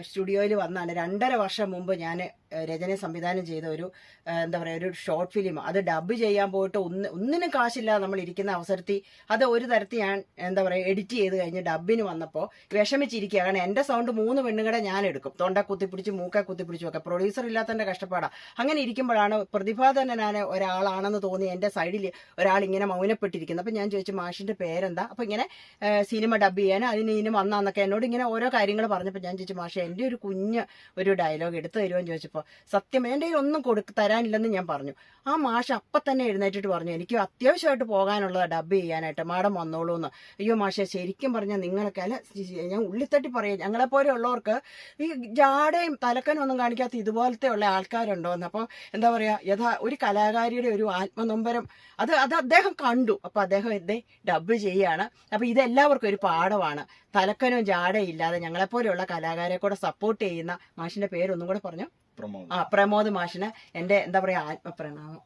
സ്റ്റുഡിയോയിൽ വന്നാണ് 2.5 വർഷം മുമ്പ് ഞാൻ രചന സംവിധാനം ചെയ്ത ഒരു എന്താ പറയുക ഒരു ഷോർട്ട് ഫിലിം. അത് ഡബ് ചെയ്യാൻ പോയിട്ട് ഒന്നിനും കാശില്ലാതെ നമ്മൾ ഇരിക്കുന്ന അവസരത്തിൽ അത് ഒരു തരത്തിൽ ഞാൻ എന്താ പറയുക എഡിറ്റ് ചെയ്ത് കഴിഞ്ഞ് ഡബിന് വന്നപ്പോൾ വിഷമിച്ചിരിക്കുക. കാരണം എൻ്റെ സൗണ്ട് 3 പെണ്ണുങ്ങളെ ഞാൻ എടുക്കും, തൊണ്ട കുത്തിപ്പിടിച്ച് മൂക്കെ കുത്തിപ്പിടിച്ചും ഒക്കെ. പ്രൊഡ്യൂസർ ഇല്ലാത്തതിൻ്റെ കഷ്ടപ്പാടാണ്. അങ്ങനെ ഇരിക്കുമ്പോഴാണ് പ്രതിഭാധനനായ ഒരാളാണെന്ന് തോന്നി എൻ്റെ സൈഡിൽ ഒരാൾ ഇങ്ങനെ മൗനപ്പെട്ടിരിക്കുന്നത്. അപ്പം ഞാൻ ചോദിച്ചു മാഷിൻ്റെ പേരെന്താ? അപ്പം ഇങ്ങനെ സിനിമ ഡബ് ചെയ്യാൻ അതിന് വന്നാന്നൊക്കെ എന്നോട് ഇങ്ങനെ ഓരോ കാര്യങ്ങൾ പറഞ്ഞപ്പോൾ ഞാൻ ചോദിച്ചു മാഷെ എൻ്റെ ഒരു കുഞ്ഞ് ഒരു ഡയലോഗ് എടുത്തു തരുമെന്ന് ചോദിച്ചപ്പോൾ സത്യം എൻ്റെ കയ്യിൽ ഒന്നും തരാനില്ലെന്ന് ഞാൻ പറഞ്ഞു. ആ മാഷ് അപ്പം തന്നെ എഴുന്നേറ്റിട്ട് പറഞ്ഞു എനിക്ക് അത്യാവശ്യമായിട്ട് പോകാനുള്ളതാണ് ഡബ് ചെയ്യാനായിട്ട്, മാഡം വന്നോളൂ എന്ന്. അയ്യോ മാഷെ ശരിക്കും പറഞ്ഞാൽ നിങ്ങളൊക്കെ അല്ല, ഞാൻ ഉള്ളിത്തട്ടി പറയാം, ഞങ്ങളെപ്പോലെ ഉള്ളവർക്ക് ഈ ജാടയും തലക്കനും ഒന്നും കാണിക്കാത്ത ഇതുപോലത്തെ ഉള്ള ആൾക്കാരുണ്ടോ എന്ന്. അപ്പോൾ എന്താ പറയുക ഒരു കലാകാരിയുടെ ഒരു ആത്മനൊമ്പരം അത് അദ്ദേഹം കണ്ടു. അപ്പോൾ അദ്ദേഹം ഇതേ ഡബ് ചെയ്യാണ്. അപ്പോൾ ഇതെല്ലാവർക്കും ഒരു പാഠമാണ്. തലക്കനും ജാടയും ഇല്ലാതെ ഞങ്ങളെപ്പോലെയുള്ള കലാകാരെ കൂടെ സപ്പോർട്ട് ചെയ്യുന്ന മാഷിന്റെ പേരൊന്നും കൂടെ പറഞ്ഞു. പ്രമോദ് മാഷിന് എൻ്റെ എന്താ പറയുക ആത്മപ്രണാമം.